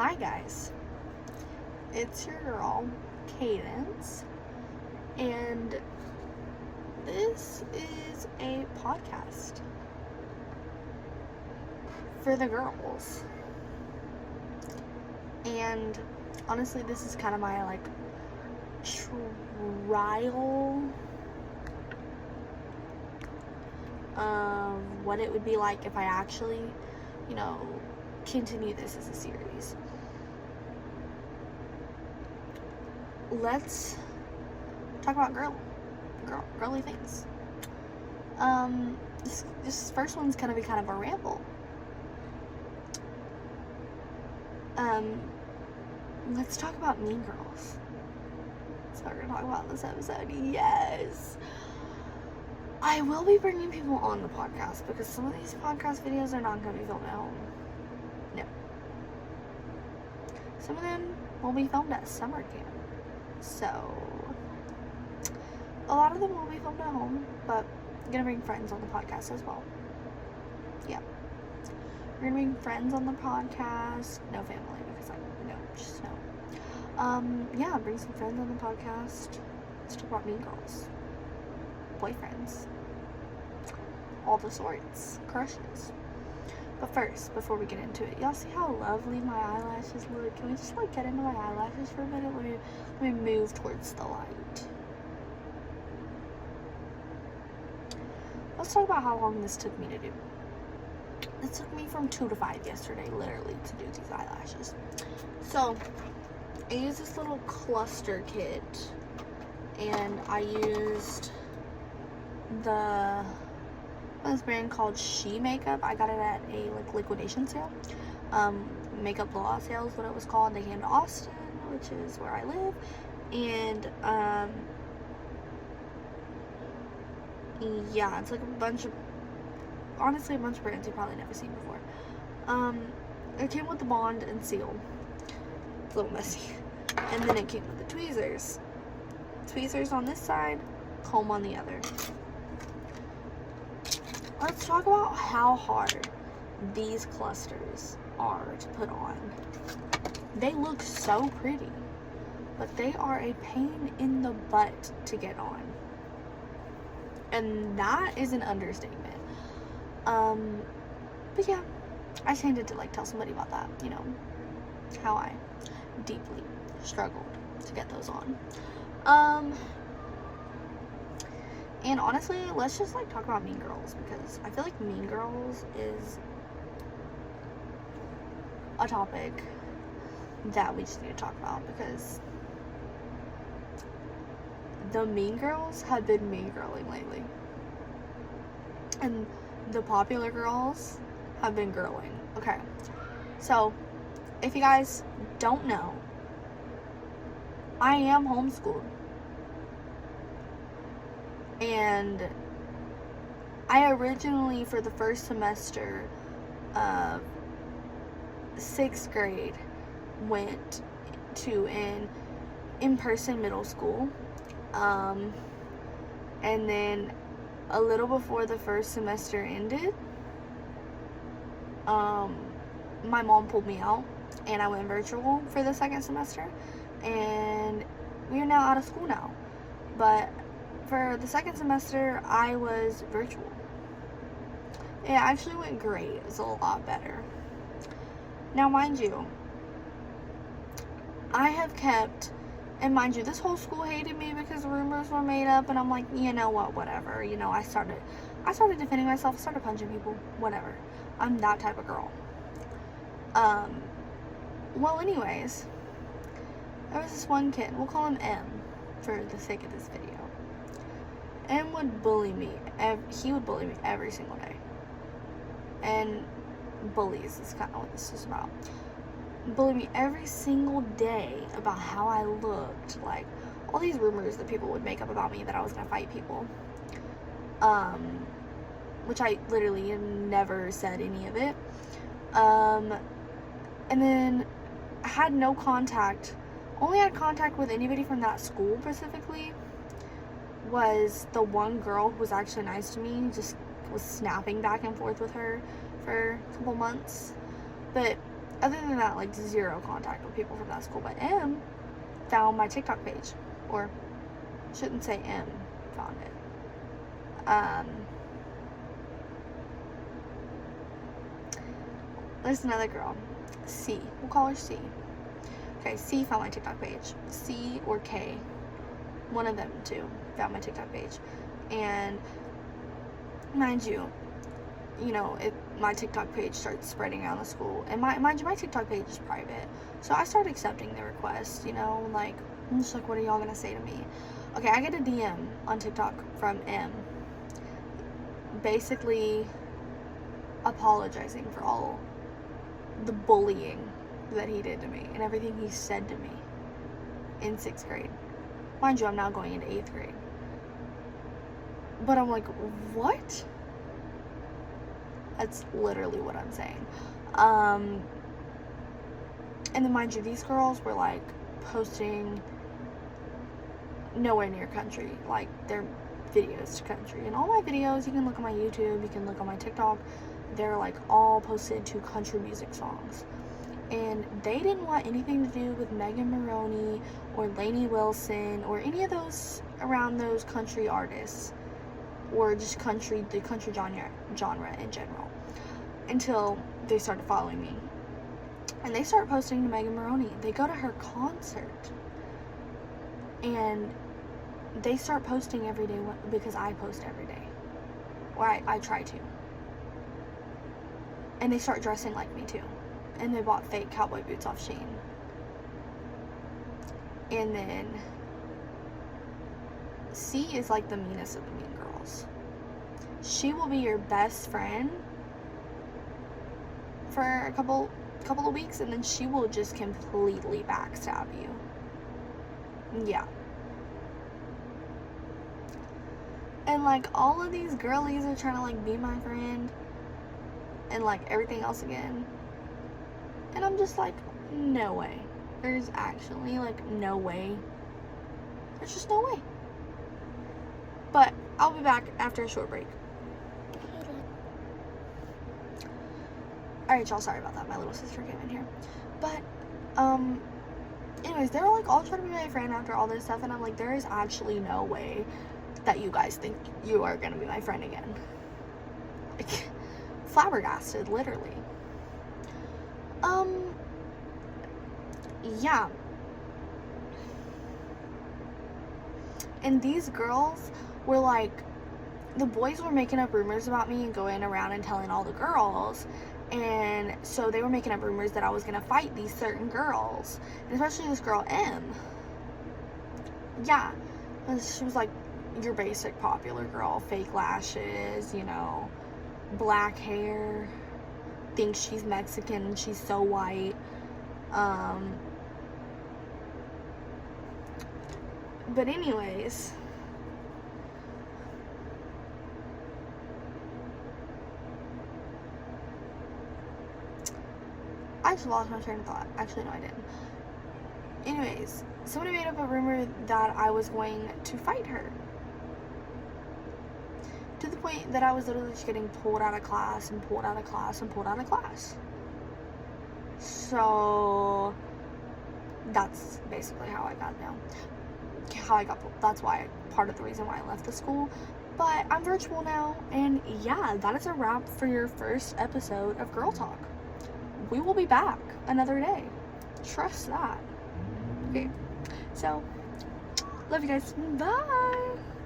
Hi guys, it's your girl, Cadence, and this is a podcast for the girls. And honestly, this is kind of my trial of what it would be like if I actually, continue this as a series. Let's talk about girly things. This first one's gonna be kind of a ramble. Let's talk about Mean Girls. That's what we're gonna talk about in this episode. Yes! I will be bringing people on the podcast because some of these podcast videos are not gonna be filmed at home. No. Some of them will be filmed at summer camp. So, a lot of them will be filmed at home, but I'm gonna bring friends on the podcast as well. Yeah. We're gonna bring friends on the podcast. No family, because just no. Bring some friends on the podcast. Let's talk about Mean Girls. Boyfriends. All the sorts. Crushes. But first, before we get into it, y'all see how lovely my eyelashes look? Can we just get into my eyelashes for a minute? Let me move towards the light. Let's talk about how long this took me to do. It took me from 2 to 5 yesterday, literally, to do these eyelashes. So, I used this little cluster kit, and I used this brand called She Makeup. I got it at a liquidation sale. Makeup Blowout sale is what it was called. They came to Austin, which is where I live, and it's like a bunch of brands you've probably never seen before. It came with the bond and seal. It's a little messy. And then it came with the tweezers. Tweezers on this side, comb on the other. Let's talk about how hard these clusters are to put on. They look so pretty, but they are a pain in the butt to get on. And that is an understatement. But yeah, I just needed to tell somebody about that, how I deeply struggled to get those on. And honestly, let's just talk about Mean Girls, because I feel like Mean Girls is a topic that we just need to talk about, because the Mean Girls have been mean girling lately. And the popular girls have been girling. Okay. So, if you guys don't know, I am homeschooled. And I originally, for the first semester of 6th grade, went to an in-person middle school. And then a little before the first semester ended, my mom pulled me out and I went virtual for the second semester, and we are now out of school now. But for the second semester, I was virtual. It actually went great. It was a lot better. Now, mind you, I have kept, and mind you, this whole school hated me because rumors were made up, and I'm like, you know what, whatever. I started defending myself, started punching people, whatever. I'm that type of girl. Well, anyways, there was this one kid, we'll call him M for the sake of this video. M would bully me. He would bully me every single day. And bullies is kind of what this is about. Bully me every single day about how I looked. All these rumors that people would make up about me that I was gonna fight people. Which I literally never said any of it. And then I had no contact. Only had contact with anybody from that school specifically was the one girl who was actually nice to me. Just was snapping back and forth with her for a couple months. But other than that, like, zero contact with people from that school. But M found my TikTok page, or shouldn't say M found it. There's another girl, C. We'll call her C. Okay, C found my TikTok page. C or K, one of them two, found my TikTok page. And mind you, my TikTok page starts spreading around the school. And mind you, my TikTok page is private. So I start accepting the requests, like, I'm just like, what are y'all gonna say to me? Okay, I get a DM on TikTok from M, basically apologizing for all the bullying that he did to me and everything he said to me in 6th grade. Mind you, I'm now going into 8th grade. But I'm like, what? That's literally what I'm saying. And then mind you, these girls were like posting nowhere near country, like their videos to country. And all my videos, you can look on my YouTube, you can look on my TikTok, they're like all posted to country music songs. And they didn't want anything to do with Megan Maroney or Lainey Wilson or any of those around those country artists, or just the country genre in general, until they started following me. And they start posting to Megan Maroney. They go to her concert. And they start posting every day because I post every day. Or I try to. And they start dressing like me too. And they bought fake cowboy boots off Shein. And then C is like the meanest of the mean girls. She will be your best friend for a couple of weeks, and then she will just completely backstab you. Yeah. And like all of these girlies are trying to like be my friend and like everything else again. And I'm just like, no way. There's actually like no way. There's just no way. But I'll be back after a short break. Alright, y'all, sorry about that. My little sister came in here. But, anyways, they were like all trying to be my friend after all this stuff, and I'm like, there is actually no way that you guys think you are gonna be my friend again. Like, flabbergasted, literally. Yeah. And these girls were like, the boys were making up rumors about me and going around and telling all the girls. And so they were making up rumors that I was gonna fight these certain girls, and especially this girl M. Yeah, she was like your basic popular girl, fake lashes, black hair, thinks she's Mexican and she's so white. But anyways, I just lost my train of thought. Actually, no, I didn't. Anyways, somebody made up a rumor that I was going to fight her. To the point that I was literally just getting pulled out of class and pulled out of class and pulled out of class. So, that's basically how I got down. That's why, part of the reason why I left the school. But I'm virtual now, and yeah, that is a wrap for your first episode of Girl Talk. We will be back another day. Trust that. Okay, so, love you guys. Bye!